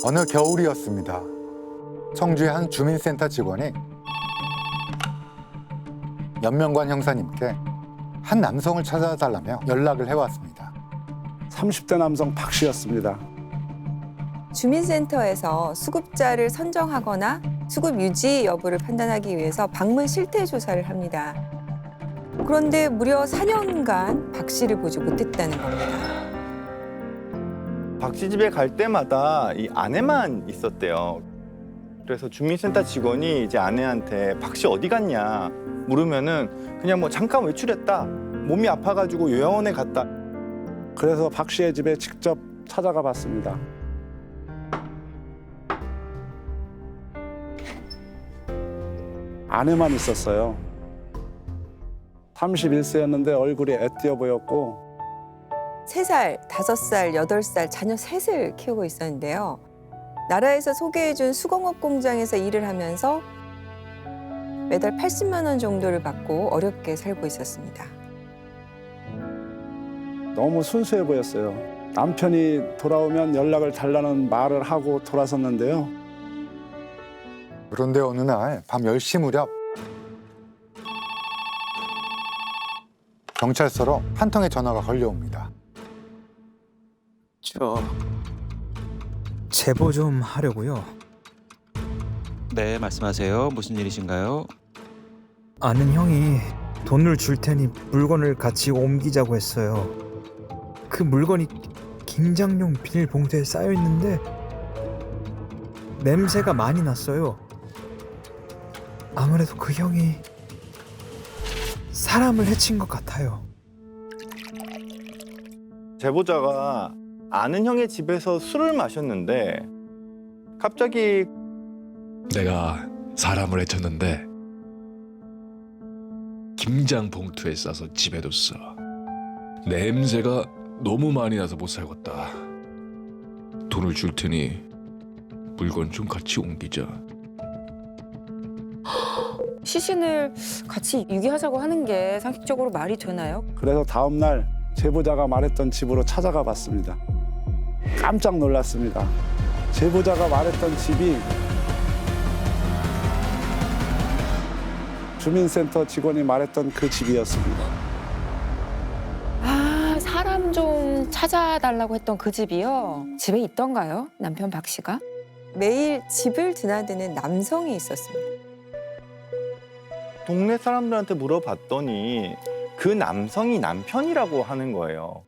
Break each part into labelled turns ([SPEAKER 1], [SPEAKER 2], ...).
[SPEAKER 1] 어느 겨울이었습니다. 청주의 한 주민센터 직원이 연명관 형사님께 한 남성을 찾아달라며 연락을 해왔습니다.
[SPEAKER 2] 30대 남성 박 씨였습니다.
[SPEAKER 3] 주민센터에서 수급자를 선정하거나 수급 유지 여부를 판단하기 위해서 방문 실태 조사를 합니다. 그런데 무려 4년간 박 씨를 보지 못했다는 겁니다.
[SPEAKER 4] 박 씨 집에 갈 때마다 이 아내만 있었대요. 그래서 주민센터 직원이 이제 아내한테 박 씨 어디 갔냐 물으면은 그냥 뭐 잠깐 외출했다. 몸이 아파가지고 요양원에 갔다.
[SPEAKER 2] 그래서 박 씨의 집에 직접 찾아가 봤습니다. 아내만 있었어요. 31세였는데 얼굴이 애띄어 보였고
[SPEAKER 3] 3살, 5살, 8살 자녀 셋을 키우고 있었는데요. 나라에서 소개해준 수공업 공장에서 일을 하면서 매달 80만 원 정도를 받고 어렵게 살고 있었습니다.
[SPEAKER 2] 너무 순수해 보였어요. 남편이 돌아오면 연락을 달라는 말을 하고 돌아섰는데요.
[SPEAKER 1] 그런데 어느 날 밤 10시 무렵 경찰서로 한 통의 전화가 걸려옵니다.
[SPEAKER 5] 제보 좀 하려고요.
[SPEAKER 6] 네, 말씀하세요. 무슨 일이신가요?
[SPEAKER 5] 아는 형이 돈을 줄 테니 물건을 같이 옮기자고 했어요. 그 물건이 김장용 비닐봉투에 쌓여 있는데 냄새가 많이 났어요. 아무래도 그 형이 사람을 해친 것 같아요.
[SPEAKER 4] 제보자가 아는 형의 집에서 술을 마셨는데 갑자기
[SPEAKER 7] 내가 사람을 해쳤는데 김장 봉투에 싸서 집에 뒀어. 냄새가 너무 많이 나서 못 살겠다. 돈을 줄 테니 물건 좀 같이 옮기자.
[SPEAKER 8] 시신을 같이 유기하자고 하는 게 상식적으로 말이 되나요?
[SPEAKER 2] 그래서 다음 날 제보자가 말했던 집으로 찾아가 봤습니다. 깜짝 놀랐습니다. 제보자가 말했던 집이 주민센터 직원이 말했던 그 집이었습니다.
[SPEAKER 8] 아, 사람 좀 찾아달라고 했던 그 집이요? 집에 있던가요? 남편 박 씨가?
[SPEAKER 3] 매일 집을 드나드는 남성이 있었습니다.
[SPEAKER 4] 동네 사람들한테 물어봤더니 그 남성이 남편이라고 하는 거예요.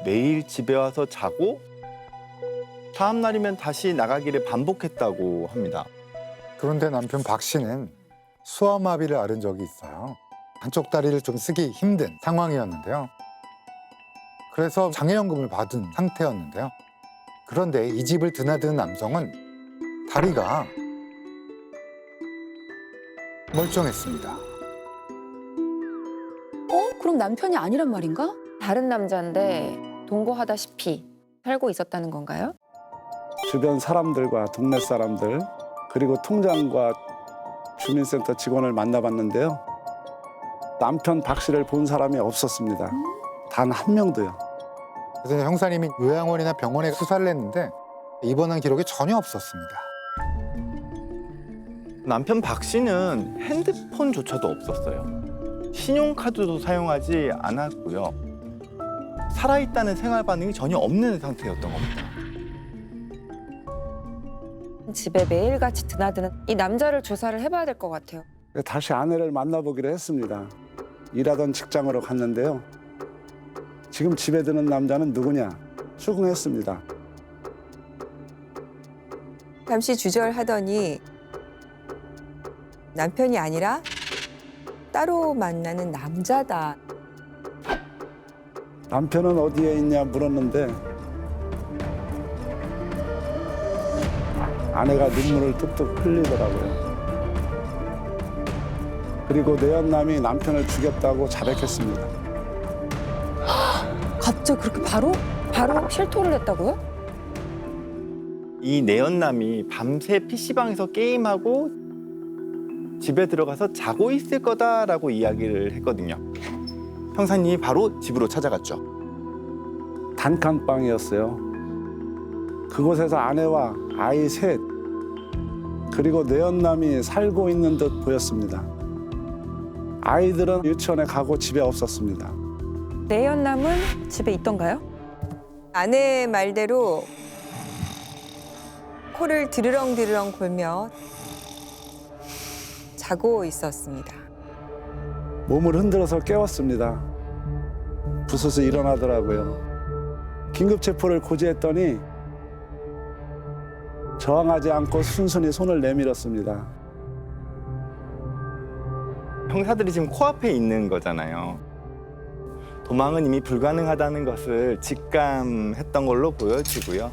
[SPEAKER 4] 매일 집에 와서 자고 다음 날이면 다시 나가기를 반복했다고 합니다.
[SPEAKER 1] 그런데 남편 박 씨는 수아마비를 앓은 적이 있어요. 한쪽 다리를 좀 쓰기 힘든 상황이었는데요. 그래서 장애연금을 받은 상태였는데요. 그런데 이 집을 드나드는 남성은 다리가 멀쩡했습니다.
[SPEAKER 8] 그럼 남편이 아니란 말인가? 다른 남자인데 동거하다시피 살고 있었다는 건가요?
[SPEAKER 2] 주변 사람들과 동네 사람들 그리고 통장과 주민센터 직원을 만나봤는데요. 남편 박 씨를 본 사람이 없었습니다. 단 한 명도요.
[SPEAKER 1] 그래서 형사님이 요양원이나 병원에 수사를 했는데 입원한 기록이 전혀 없었습니다.
[SPEAKER 4] 남편 박 씨는 핸드폰조차도 없었어요. 신용카드도 사용하지 않았고요. 살아있다는 생활 반응이 전혀 없는 상태였던 겁니다.
[SPEAKER 8] 집에 매일같이 드나드는 이 남자를 조사를 해봐야 될 것 같아요.
[SPEAKER 2] 다시 아내를 만나보기로 했습니다. 일하던 직장으로 갔는데요. 지금 집에 드는 남자는 누구냐? 추궁했습니다.
[SPEAKER 3] 잠시 주저하더니 남편이 아니라 따로 만나는 남자다.
[SPEAKER 2] 남편은 어디에 있냐 물었는데 아내가 눈물을 뚝뚝 흘리더라고요. 그리고 내연남이 남편을 죽였다고 자백했습니다.
[SPEAKER 8] 갑자기 그렇게 바로 실토를 했다고요?
[SPEAKER 4] 이 내연남이 밤새 PC방에서 게임하고 집에 들어가서 자고 있을 거다라고 이야기를 했거든요. 형사님이 바로 집으로 찾아갔죠.
[SPEAKER 2] 단칸방이었어요. 그곳에서 아내와 아이 셋 그리고 내연남이 살고 있는 듯 보였습니다. 아이들은 유치원에 가고 집에 없었습니다.
[SPEAKER 8] 내연남은 집에 있던가요?
[SPEAKER 3] 아내의 말대로 코를 드르렁드르렁 골며 자고 있었습니다.
[SPEAKER 2] 몸을 흔들어서 깨웠습니다. 부스스 일어나더라고요. 긴급체포를 고지했더니 저항하지 않고 순순히 손을 내밀었습니다.
[SPEAKER 4] 형사들이 지금 코앞에 있는 거잖아요. 도망은 이미 불가능하다는 것을 직감했던 걸로 보여지고요.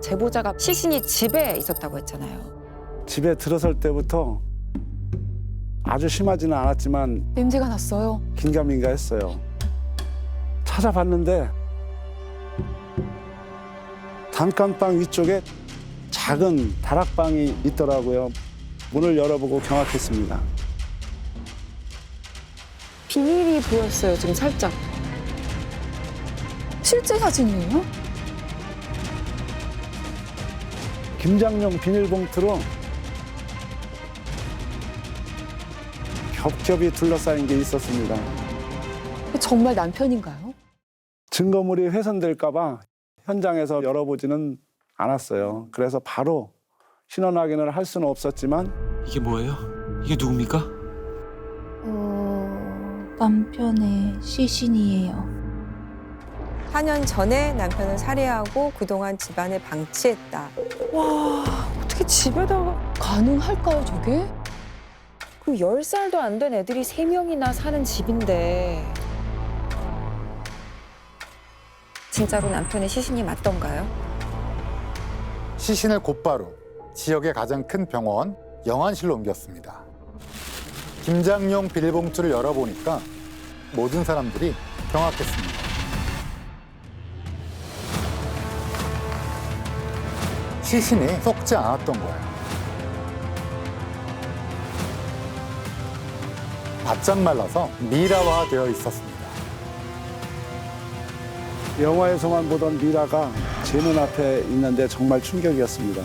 [SPEAKER 8] 제보자가 시신이 집에 있었다고 했잖아요.
[SPEAKER 2] 집에 들어설 때부터 아주 심하지는 않았지만
[SPEAKER 8] 냄새가 났어요.
[SPEAKER 2] 긴가민가했어요. 찾아봤는데 단칸방 위쪽에 작은 다락방이 있더라고요. 문을 열어보고 경악했습니다.
[SPEAKER 8] 비닐이 보였어요, 지금 살짝. 실제 사진이에요?
[SPEAKER 2] 김장용 비닐봉투로 겹겹이 둘러싸인 게 있었습니다.
[SPEAKER 8] 정말 남편인가요?
[SPEAKER 2] 증거물이 훼손될까 봐 현장에서 열어보지는 않았어요. 그래서 바로 신원 확인을 할 수는 없었지만
[SPEAKER 6] 이게 뭐예요? 이게 누굽니까?
[SPEAKER 9] 남편의 시신이에요.
[SPEAKER 3] 4년 전에 남편을 살해하고 그동안 집안에 방치했다.
[SPEAKER 8] 와, 어떻게 집에다가 가능할까요, 저게? 그 10살도 안 된 애들이 3명이나 사는 집인데 진짜로 남편의 시신이 맞던가요?
[SPEAKER 1] 시신을 곧바로 지역의 가장 큰 병원 영안실로 옮겼습니다. 김장용 비닐봉투를 열어보니까 모든 사람들이 경악했습니다. 시신이 썩지 않았던 거예요. 바짝 말라서 미라화되어 있었습니다.
[SPEAKER 2] 영화에서만 보던 미라가 제 눈앞에 있는데 정말 충격이었습니다.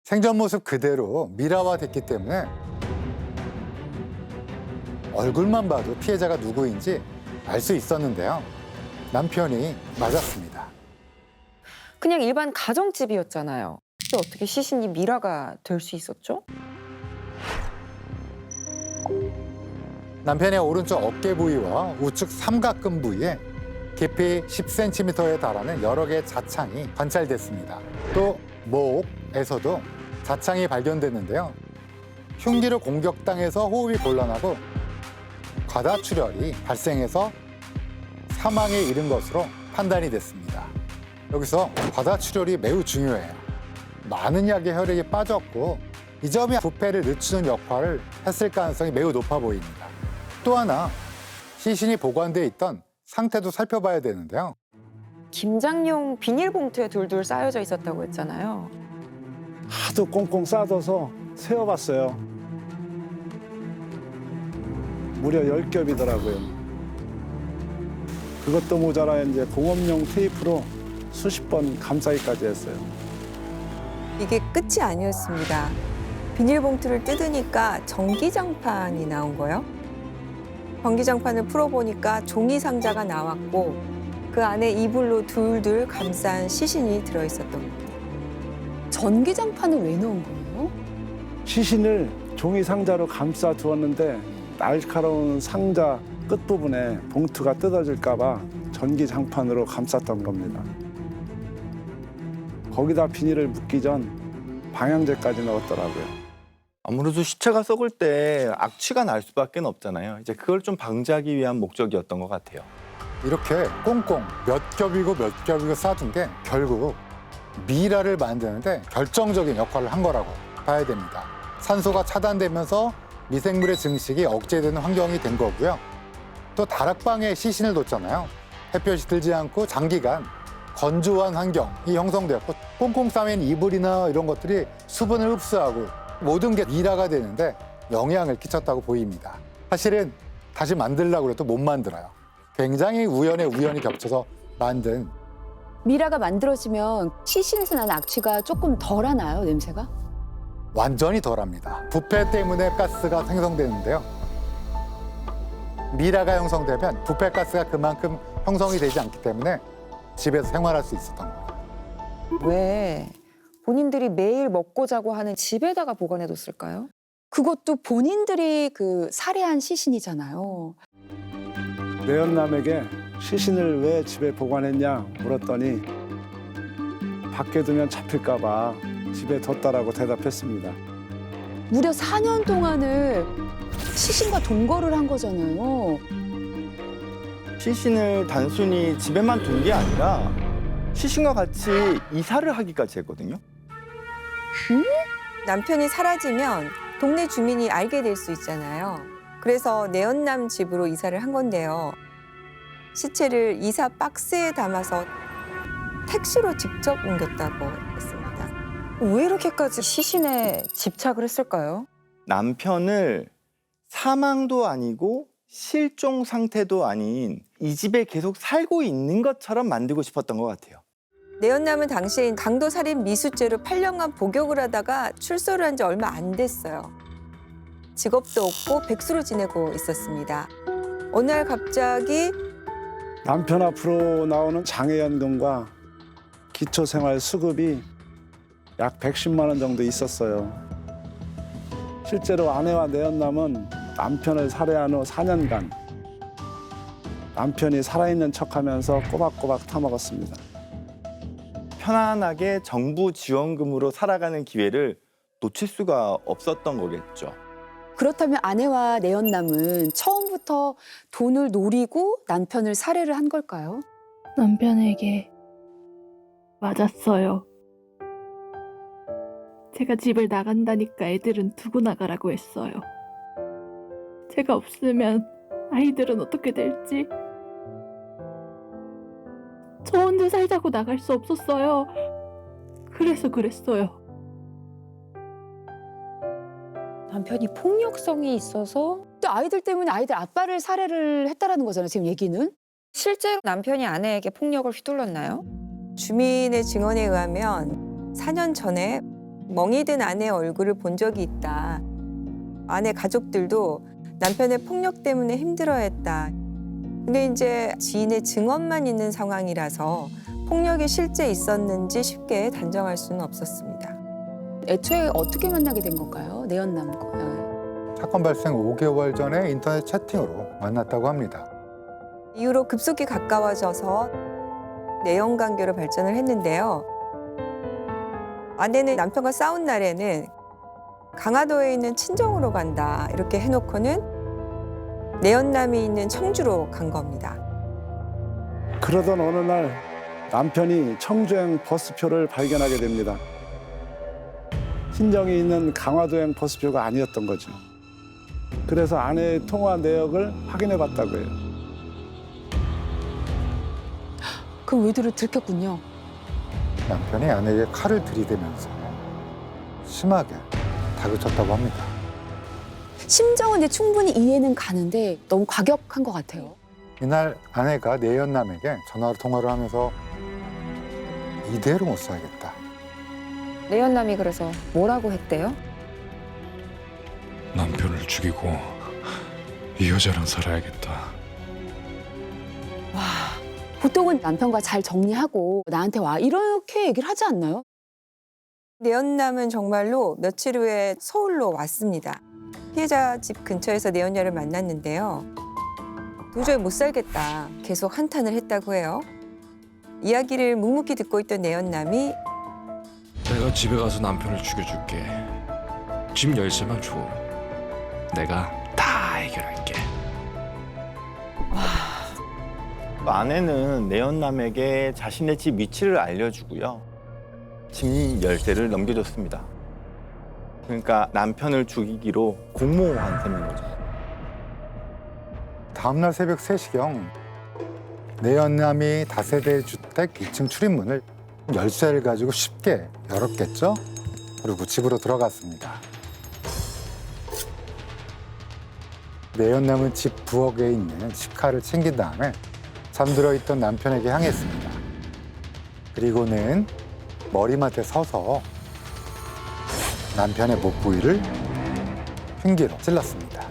[SPEAKER 1] 생전 모습 그대로 미라화됐기 때문에 얼굴만 봐도 피해자가 누구인지 알 수 있었는데요. 남편이 맞았습니다.
[SPEAKER 8] 그냥 일반 가정집이었잖아요. 근데 어떻게 시신이 미라가 될 수 있었죠?
[SPEAKER 1] 남편의 오른쪽 어깨 부위와 우측 삼각근 부위에 깊이 10cm에 달하는 여러 개의 자창이 관찰됐습니다. 또 목에서도 자창이 발견됐는데요. 흉기로 공격당해서 호흡이 곤란하고 과다출혈이 발생해서 사망에 이른 것으로 판단이 됐습니다. 여기서 과다출혈이 매우 중요해요. 많은 약의 혈액이 빠졌고 이 점이 부패를 늦추는 역할을 했을 가능성이 매우 높아 보입니다. 또 하나 시신이 보관돼 있던 상태도 살펴봐야 되는데요.
[SPEAKER 8] 김장용 비닐봉투에 둘둘 쌓여져 있었다고 했잖아요.
[SPEAKER 2] 하도 꽁꽁 싸둬서 세어봤어요. 무려 10겹이더라고요. 그것도 모자라 이제 공업용 테이프로 수십 번 감싸기까지 했어요.
[SPEAKER 3] 이게 끝이 아니었습니다. 비닐봉투를 뜯으니까 전기장판이 나온 거예요. 전기장판을 풀어보니까 종이 상자가 나왔고 그 안에 이불로 둘둘 감싼 시신이 들어있었던 겁니다.
[SPEAKER 8] 전기장판을 왜 넣은 거예요?
[SPEAKER 2] 시신을 종이 상자로 감싸 두었는데 날카로운 상자 끝부분에 봉투가 뜯어질까 봐 전기 장판으로 감쌌던 겁니다. 거기다 비닐을 묶기 전 방향제까지 넣었더라고요.
[SPEAKER 4] 아무래도 시체가 썩을 때 악취가 날 수밖에 없잖아요. 이제 그걸 좀 방지하기 위한 목적이었던 것 같아요.
[SPEAKER 1] 이렇게 꽁꽁 몇 겹이고 몇 겹이고 쌓아둔 게 결국 미라를 만드는데 결정적인 역할을 한 거라고 봐야 됩니다. 산소가 차단되면서 미생물의 증식이 억제되는 환경이 된 거고요. 또 다락방에 시신을 뒀잖아요. 햇볕이 들지 않고 장기간 건조한 환경이 형성되었고 꽁꽁 싸맨 이불이나 이런 것들이 수분을 흡수하고 모든 게 미라가 되는데 영향을 끼쳤다고 보입니다. 사실은 다시 만들려고 해도 못 만들어요. 굉장히 우연에 우연이 겹쳐서 만든
[SPEAKER 8] 미라가 만들어지면 시신에서 나는 악취가 조금 덜하나요, 냄새가?
[SPEAKER 1] 완전히 덜합니다. 부패 때문에 가스가 생성되는데요. 미라가 형성되면 부패 가스가 그만큼 형성이 되지 않기 때문에 집에서 생활할 수 있었던 거예요.
[SPEAKER 8] 왜 본인들이 매일 먹고 자고 하는 집에다가 보관해뒀을까요? 그것도 본인들이 그 살해한 시신이잖아요.
[SPEAKER 2] 내연남에게 시신을 왜 집에 보관했냐 물었더니 밖에 두면 잡힐까 봐 집에 뒀다라고 대답했습니다.
[SPEAKER 8] 무려 4년 동안을 시신과 동거를 한 거잖아요.
[SPEAKER 4] 시신을 단순히 집에만 둔 게 아니라 시신과 같이 이사를 하기까지 했거든요.
[SPEAKER 3] 남편이 사라지면 동네 주민이 알게 될 수 있잖아요. 그래서 내연남 집으로 이사를 한 건데요. 시체를 이사 박스에 담아서 택시로 직접 옮겼다고 했습니다.
[SPEAKER 8] 왜 이렇게까지 시신에 집착을 했을까요?
[SPEAKER 4] 남편을 사망도 아니고 실종 상태도 아닌 이 집에 계속 살고 있는 것처럼 만들고 싶었던 것 같아요.
[SPEAKER 3] 내연남은 당시 강도살인 미수죄로 8년간 복역을 하다가 출소를 한 지 얼마 안 됐어요. 직업도 없고 백수로 지내고 있었습니다. 어느 날 갑자기
[SPEAKER 2] 남편 앞으로 나오는 장애연금과 기초생활 수급이 약 110만 원 정도 있었어요. 실제로 아내와 내연남은 남편을 살해한 후 4년간 남편이 살아있는 척하면서 꼬박꼬박 타먹었습니다.
[SPEAKER 4] 편안하게 정부 지원금으로 살아가는 기회를 놓칠 수가 없었던 거겠죠.
[SPEAKER 8] 그렇다면 아내와 내연남은 처음부터 돈을 노리고 남편을 살해를 한 걸까요?
[SPEAKER 9] 남편에게 맞았어요. 제가 집을 나간다니까 애들은 두고 나가라고 했어요. 제가 없으면 아이들은 어떻게 될지. 저 혼자 살자고 나갈 수 없었어요. 그래서 그랬어요.
[SPEAKER 8] 남편이 폭력성이 있어서 또 아이들 때문에 아이들 아빠를 살해를 했다라는 거잖아요, 지금 얘기는. 실제로 남편이 아내에게 폭력을 휘둘렀나요?
[SPEAKER 3] 주민의 증언에 의하면 4년 전에 멍이 든 아내의 얼굴을 본 적이 있다. 아내 가족들도 남편의 폭력 때문에 힘들어했다. 근데 이제 지인의 증언만 있는 상황이라서 폭력이 실제 있었는지 쉽게 단정할 수는 없었습니다.
[SPEAKER 8] 애초에 어떻게 만나게 된 건가요? 내연남과.
[SPEAKER 1] 사건 발생 5개월 전에 인터넷 채팅으로 만났다고 합니다.
[SPEAKER 3] 이후로 급속히 가까워져서 내연 관계로 발전을 했는데요. 아내는 남편과 싸운 날에는 강화도에 있는 친정으로 간다 이렇게 해놓고는 내연남이 있는 청주로 간 겁니다.
[SPEAKER 2] 그러던 어느 날 남편이 청주행 버스표를 발견하게 됩니다. 친정이 있는 강화도행 버스표가 아니었던 거죠. 그래서 아내의 통화 내역을 확인해 봤다고 해요.
[SPEAKER 8] 그 외도를 들켰군요.
[SPEAKER 1] 남편이 아내에게 칼을 들이대면서 심하게 다그쳤다고 합니다.
[SPEAKER 8] 심정은 이제 충분히 이해는 가는데 너무 과격한 것 같아요.
[SPEAKER 1] 이날 아내가 내연남에게 전화로 통화를 하면서 이대로 못 살겠다.
[SPEAKER 8] 내연남이 그래서 뭐라고 했대요?
[SPEAKER 7] 남편을 죽이고 이 여자랑 살아야겠다.
[SPEAKER 8] 와, 보통은 남편과 잘 정리하고 나한테 와 이렇게 얘기를 하지 않나요?
[SPEAKER 3] 내연남은 정말로 며칠 후에 서울로 왔습니다. 피해자 집 근처에서 내연녀를 만났는데요. 도저히 못 살겠다. 계속 한탄을 했다고 해요. 이야기를 묵묵히 듣고 있던 내연남이
[SPEAKER 7] 내가 집에 가서 남편을 죽여줄게. 집 열쇠만 줘. 내가 다 해결할게.
[SPEAKER 4] 아내는 내연남에게 자신의 집 위치를 알려주고요. 집 열쇠를 넘겨줬습니다. 그러니까 남편을 죽이기로 공모한 셈인 거죠.
[SPEAKER 1] 다음날 새벽 3시경 내연남이 다세대 주택 2층 출입문을 열쇠를 가지고 쉽게 열었겠죠? 그리고 집으로 들어갔습니다. 내연남은 집 부엌에 있는 식칼을 챙긴 다음에 잠들어 있던 남편에게 향했습니다. 그리고는 머리맡에 서서 남편의 목 부위를 흉기로 찔렀습니다.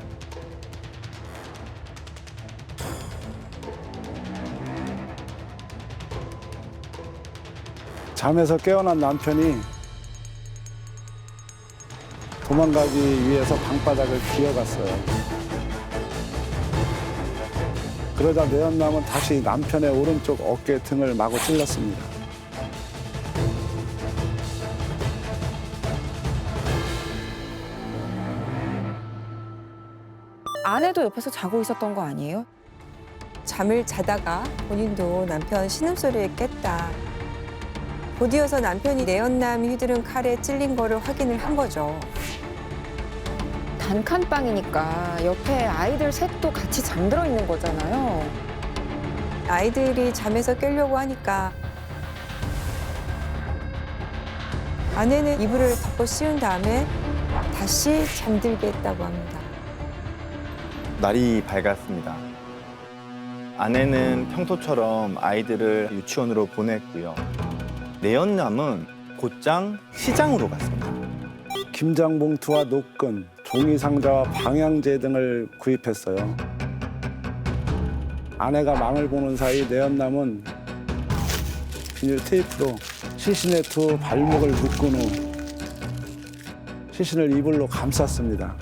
[SPEAKER 2] 잠에서 깨어난 남편이 도망가기 위해서 방바닥을 기어갔어요. 그러자 내연남은 다시 남편의 오른쪽 어깨 등을 마구 찔렀습니다.
[SPEAKER 8] 아내도 옆에서 자고 있었던 거 아니에요?
[SPEAKER 3] 잠을 자다가 본인도 남편 신음소리에 깼다. 곧이어서 남편이 내연남이 휘두른 칼에 찔린 거를 확인을 한 거죠.
[SPEAKER 8] 단칸방이니까 옆에 아이들 셋도 같이 잠들어 있는 거잖아요.
[SPEAKER 3] 아이들이 잠에서 깨려고 하니까 아내는 이불을 덮어 씌운 다음에 다시 잠들게 했다고 합니다.
[SPEAKER 4] 날이 밝았습니다. 아내는 평소처럼 아이들을 유치원으로 보냈고요. 내연남은 곧장 시장으로 갔습니다.
[SPEAKER 2] 김장 봉투와 노끈, 종이 상자와 방향제 등을 구입했어요. 아내가 망을 보는 사이 내연남은 비닐 테이프로 시신의 두 발목을 묶은 후 시신을 이불로 감쌌습니다.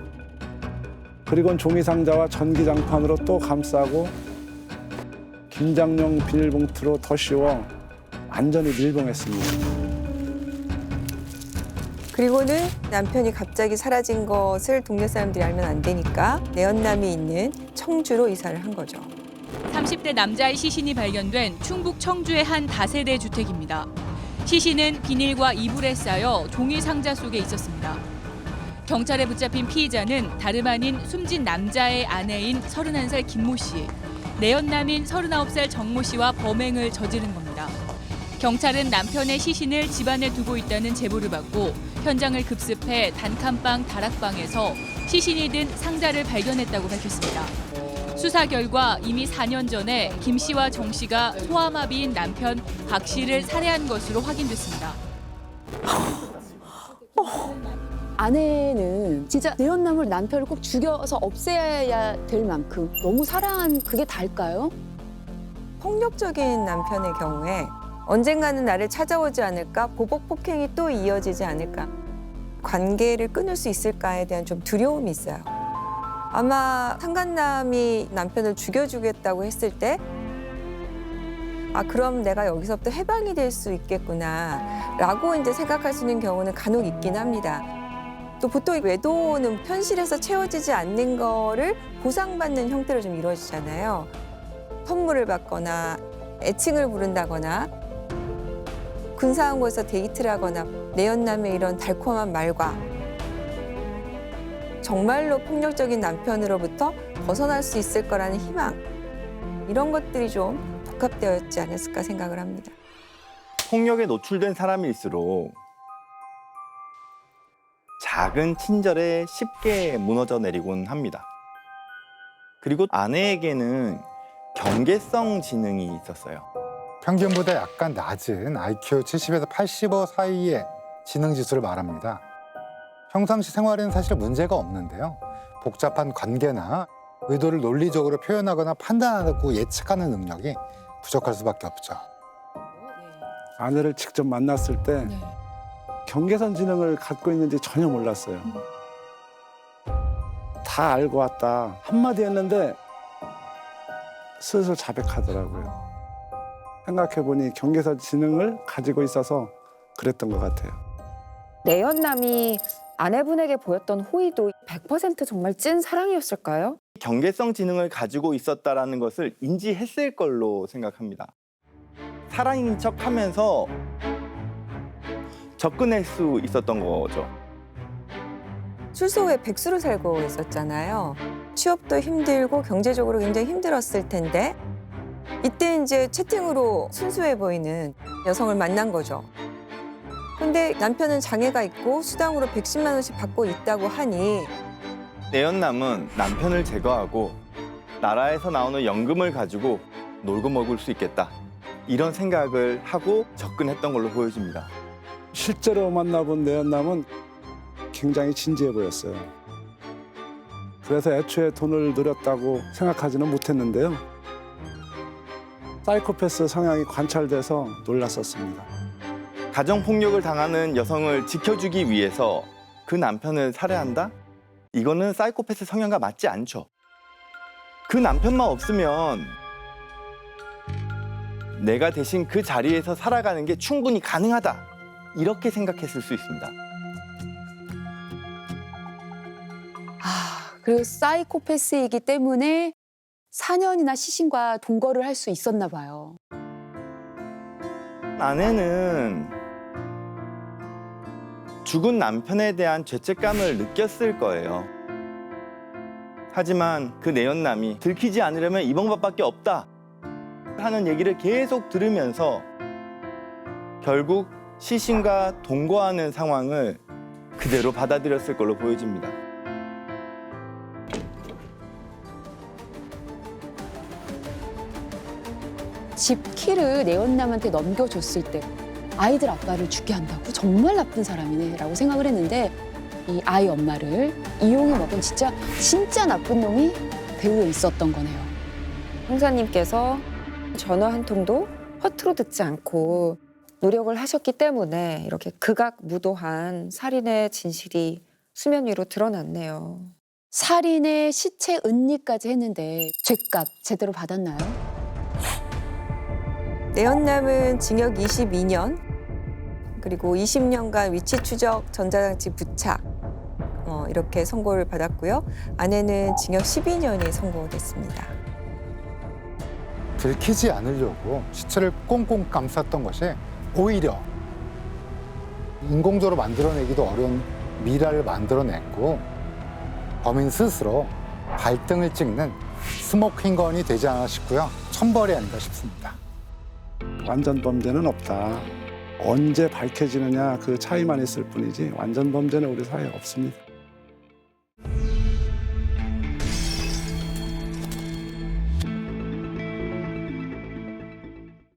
[SPEAKER 2] 그리고는 종이 상자와 전기장판으로 또 감싸고 김장용 비닐봉투로 더 씌워 완전히 밀봉했습니다.
[SPEAKER 3] 그리고는 남편이 갑자기 사라진 것을 동네 사람들이 알면 안 되니까 내연남이 있는 청주로 이사를 한 거죠.
[SPEAKER 10] 30대 남자의 시신이 발견된 충북 청주의 한 다세대 주택입니다. 시신은 비닐과 이불에 쌓여 종이 상자 속에 있었습니다. 경찰에 붙잡힌 피의자는 다름 아닌 숨진 남자의 아내인 31살 김모 씨, 내연남인 39살 정모 씨와 범행을 저지른 겁니다. 경찰은 남편의 시신을 집안에 두고 있다는 제보를 받고 현장을 급습해 단칸방 다락방에서 시신이 든 상자를 발견했다고 밝혔습니다. 수사 결과 이미 4년 전에 김 씨와 정 씨가 소아마비인 남편 박 씨를 살해한 것으로 확인됐습니다.
[SPEAKER 8] 아내는 진짜 내연남을 남편을 꼭 죽여서 없애야 될 만큼 너무 사랑한 그게 다일까요?
[SPEAKER 3] 폭력적인 남편의 경우에 언젠가는 나를 찾아오지 않을까, 보복 폭행이 또 이어지지 않을까, 관계를 끊을 수 있을까에 대한 좀 두려움이 있어요. 아마 상간남이 남편을 죽여주겠다고 했을 때 아 그럼 내가 여기서부터 해방이 될 수 있겠구나라고 이제 생각할 수 있는 경우는 간혹 있긴 합니다. 또 보통 외도는 현실에서 채워지지 않는 거를 보상받는 형태로 좀 이루어지잖아요. 선물을 받거나 애칭을 부른다거나 근사한 곳에서 데이트를 하거나 내연남의 이런 달콤한 말과 정말로 폭력적인 남편으로부터 벗어날 수 있을 거라는 희망, 이런 것들이 좀 복합되어 있지 않았을까 생각을 합니다.
[SPEAKER 4] 폭력에 노출된 사람일수록 작은 친절에 쉽게 무너져 내리곤 합니다. 그리고 아내에게는 경계성 지능이 있었어요.
[SPEAKER 1] 평균보다 약간 낮은 IQ 70에서 85 사이의 지능 지수를 말합니다. 평상시 생활에는 사실 문제가 없는데요. 복잡한 관계나 의도를 논리적으로 표현하거나 판단하고 예측하는 능력이 부족할 수밖에 없죠.
[SPEAKER 2] 아내를 직접 만났을 때 경계선 지능을 갖고 있는지 전혀 몰랐어요. 다 알고 왔다 한마디 했는데 슬슬 자백하더라고요. 생각해보니 경계선 지능을 가지고 있어서 그랬던 것 같아요.
[SPEAKER 8] 내연남이 아내분에게 보였던 호의도 100% 정말 찐 사랑이었을까요?
[SPEAKER 4] 경계성 지능을 가지고 있었다라는 것을 인지했을 걸로 생각합니다. 사랑인 척하면서 접근할 수 있었던 거죠.
[SPEAKER 3] 출소 후에 백수로 살고 있었잖아요. 취업도 힘들고 경제적으로 굉장히 힘들었을 텐데 이때 이제 채팅으로 순수해 보이는 여성을 만난 거죠. 근데 남편은 장애가 있고 수당으로 110만 원씩 받고 있다고 하니
[SPEAKER 4] 내연남은 남편을 제거하고 나라에서 나오는 연금을 가지고 놀고 먹을 수 있겠다. 이런 생각을 하고 접근했던 걸로 보여집니다.
[SPEAKER 2] 실제로 만나본 내연남은 굉장히 진지해 보였어요. 그래서 애초에 돈을 노렸다고 생각하지는 못했는데요. 사이코패스 성향이 관찰돼서 놀랐었습니다.
[SPEAKER 4] 가정폭력을 당하는 여성을 지켜주기 위해서 그 남편을 살해한다? 이거는 사이코패스 성향과 맞지 않죠. 그 남편만 없으면 내가 대신 그 자리에서 살아가는 게 충분히 가능하다. 이렇게 생각했을 수 있습니다.
[SPEAKER 8] 그리고 사이코패스이기 때문에 4년이나 시신과 동거를 할 수 있었나 봐요.
[SPEAKER 4] 아내는 죽은 남편에 대한 죄책감을 느꼈을 거예요. 하지만 그 내연남이 들키지 않으려면 이 방법밖에 없다 하는 얘기를 계속 들으면서 결국 시신과 동거하는 상황을 그대로 받아들였을 걸로 보여집니다.
[SPEAKER 8] 집 키를 내연남한테 넘겨줬을 때 아이들 아빠를 죽게 한다고? 정말 나쁜 사람이네 라고 생각을 했는데 이 아이 엄마를 이용해 먹은 진짜 나쁜 놈이 배후에 있었던 거네요.
[SPEAKER 3] 형사님께서 전화 한 통도 허투루 듣지 않고 노력을 하셨기 때문에 이렇게 극악무도한 살인의 진실이 수면 위로 드러났네요.
[SPEAKER 8] 살인에 시체 은닉까지 했는데 죄값 제대로 받았나요?
[SPEAKER 3] 내연남은 징역 22년 그리고 20년간 위치 추적, 전자장치 부착 이렇게 선고를 받았고요. 아내는 징역 12년이 선고됐습니다.
[SPEAKER 1] 들키지 않으려고 시체를 꽁꽁 감쌌던 것이 오히려 인공적으로 만들어내기도 어려운 미라를 만들어냈고 범인 스스로 발등을 찍는 스모킹건이 되지 않아 싶고요. 천벌이 아닌가 싶습니다.
[SPEAKER 2] 완전 범죄는 없다. 언제 밝혀지느냐 그 차이만 있을 뿐이지 완전 범죄는 우리 사회에 없습니다.